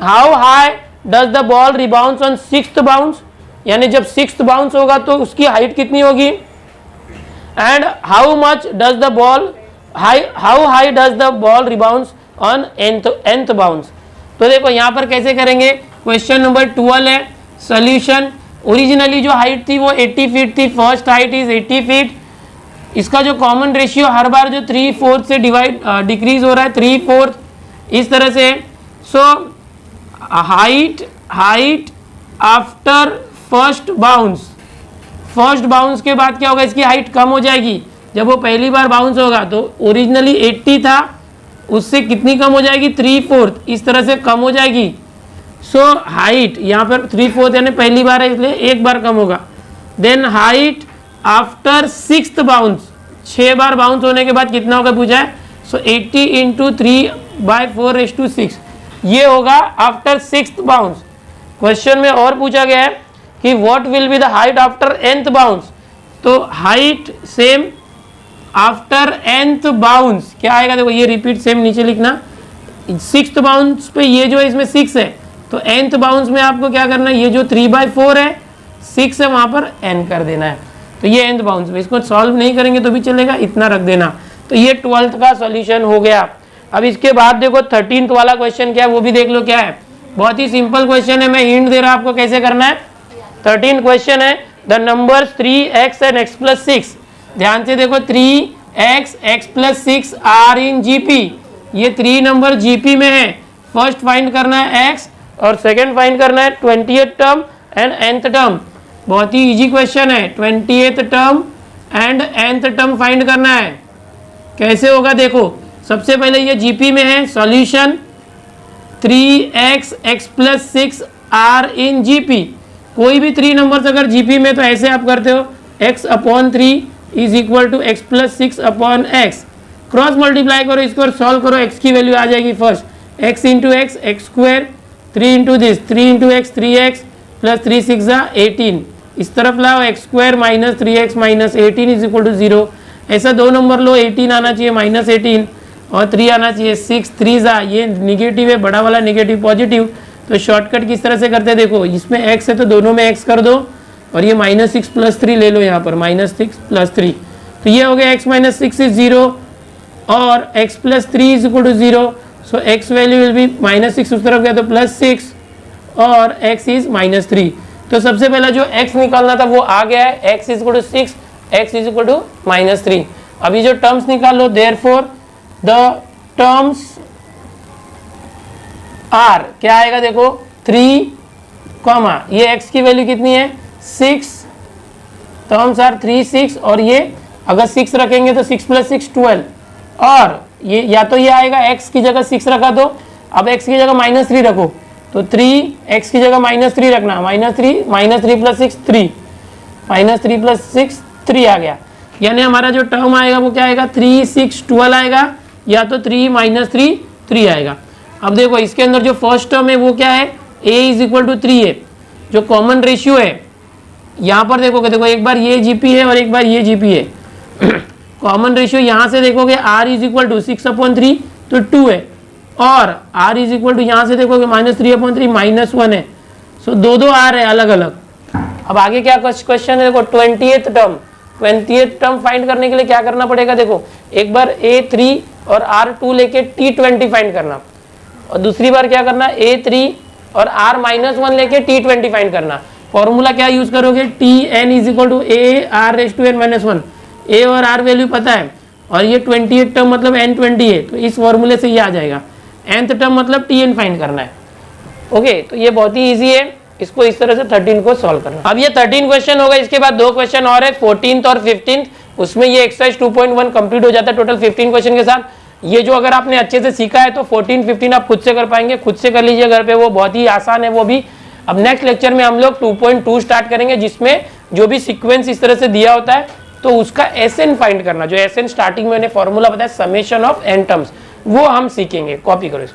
how high does the ball rebounds on 6th bounce, यानी जब 6th बाउंस होगा तो उसकी हाइट कितनी होगी, and how much does the ball how high does the ball rebounds on nth bounce. तो देखो यहाँ पर कैसे करेंगे, क्वेश्चन नंबर 12 है, सोल्यूशन। ओरिजिनली जो हाइट थी वो 80 फीट थी, फर्स्ट हाइट इज 80 फीट, इसका जो कॉमन रेशियो हर बार जो 3/4 से डिक्रीज हो रहा है 3/4 इस तरह से। So height after first bounce के बाद क्या होगा, इसकी हाइट कम हो जाएगी। जब वो पहली बार बाउंस होगा तो ओरिजिनली 80 था, उससे कितनी कम हो जाएगी, 3/4 इस तरह से कम हो जाएगी। सो हाइट यहाँ पर 3/4 यानी पहली बार है इसलिए एक बार कम होगा। Then height after 6th bounce, 6 बार बाउंस होने के बाद कितना होगा पूछा है। सो 80 इंटू 3/4/6 ये होगा आफ्टर 6th बाउंस। क्वेश्चन में और पूछा गया है कि what will be the height after nth bounce, तो height same after nth bounce क्या आएगा, देखो ये रिपीट सेम नीचे लिखना, 6th बाउंस पे ये जो है इसमें 6 है, तो nth बाउंस में आपको क्या करना है, ये जो 3/4 है 6 है वहां पर n कर देना है, तो ये nth बाउंस में। इसको सॉल्व नहीं करेंगे तो भी चलेगा, इतना रख देना। तो ये 12th का सॉल्यूशन हो गया। अब इसके बाद देखो 13th वाला क्वेश्चन क्या है वो भी देख लो क्या है, बहुत ही सिंपल क्वेश्चन है, मैं हिंट दे रहा हूं आपको कैसे करना है। 13th क्वेश्चन है, the numbers 3x and x + 6, ध्यान से देखो 3x x + 6 are in GP, ये 3 नंबर जीपी में है। फर्स्ट फाइंड करना है x और सेकंड फाइंड करना है 20th term and nth term. बहुत ही इजी क्वेश्चन है, 20th term and nth term find करना है। कैसे होगा देखो, सबसे पहले ये जीपी में है, solution 3x x + 6 are in GP. कोई भी 3 नंबर्स अगर जीपी में तो ऐसे आप करते हो, x/3 is equal to x + 6/x, cross multiply करो इसको और सॉल्व करो, x की वैल्यू आ जाएगी first, x into x x², 3 into this 3 into x 3x + 3 6 18, इस तरफ लाओ x² - 3x - 18 is equal to 0, ऐसा 2 नंबर लो 18 आना चाहिए -18, और 3 आना चाहिए, 6 3 जा, ये निगेटिव है, बड़ा वाला निगेटिव पॉजिटिव, तो शॉर्टकट किस तरह से करते हैं देखो, इसमें x है तो दोनों में x कर दो और ये -6 + 3 ले लो यहाँ पर, -6 + 3, तो ये हो गया x - 6 इज 0 और x + 3 is equal to 0, so x value will be -6 उस तरफ गया तो +6 और x इज -3। तो सबसे पहला जो x निकालना था वो आ गया है, x is equal to 6, x is equal to -3। अभी जो टर्म्स निकालो, देयरफॉर द टर्म्स आर क्या आएगा देखो 3, ये x की वैल्यू कितनी है 6, टर्म्स आर 3 6 और ये अगर 6 रखेंगे तो 6 + 6 12 और ये या तो ये आएगा x की जगह 6 रखा तो अब x की जगह -3 रखो तो 3 x की जगह -3 रखना, -3 + 6 3, -3 + 6 3 आ गया, यानी हमारा जो टर्म आएगा वो क्या आएगा 3 6 12 आएगा या तो 3 - 3 3 आएगा। अब देखो इसके अंदर जो फर्स्ट टर्म है वो क्या है a इज इक्वल टू 3 है, जो कॉमन रेशियो है यहाँ पर देखोगे, देखो एक बार ये जीपी है और एक बार ये जीपी है कॉमन रेशियो यहाँ से देखोगे r इज इक्वल टू 6/3 तो 2 है और r इज इक्वल टू यहाँ से देखोगे -3/3 -1 है, सो दो r है अलग अलग। अब आगे क्या क्वेश्चन है देखो 20th टर्म फाइंड करने के लिए क्या करना पड़ेगा देखो, एक बार a3 और r2 लेके t20 फाइंड करना और दूसरी बार क्या करना a3 और r-1 लेके t20 फाइंड करना। फॉर्मूला क्या यूज करोगे tn is equal to a r⁻n-1, a और r वैल्यू पता है और ये 28 टर्म मतलब n20 है तो इस फॉर्मूले से ये आ जाएगा, nth टर्म मतलब tn फाइंड करना है। ओके तो ये बहुत ही इजी है, इसको इस तरह से 13 को सॉल्व करना। अब ये 13 क्वेश्चन हो गए, इसके बाद 2 क्वेश्चन और है 14th और 15th, उसमें ये एक्सरसाइज 2.1 कंप्लीट हो जाता है टोटल 15 क्वेश्चन के साथ। ये जो अगर आपने अच्छे से सीखा है तो 14 15 आप खुद से कर पाएंगे, खुद से कर लीजिए घर पे, वो बहुत ही आसान है वो भी। अब नेक्स्ट लेक्चर में हम लोग 2.2 स्टार्ट करेंगे जिसमें जो भी सीक्वेंस इस तरह से दिया होता है तो उसका एसएन फाइंड करना, जो एसएन स्टार्टिंग में मैंने फॉर्मूला बताया समेशन ऑफ एन टर्म्स, वो हम सीखेंगे। कॉपी करो इसको।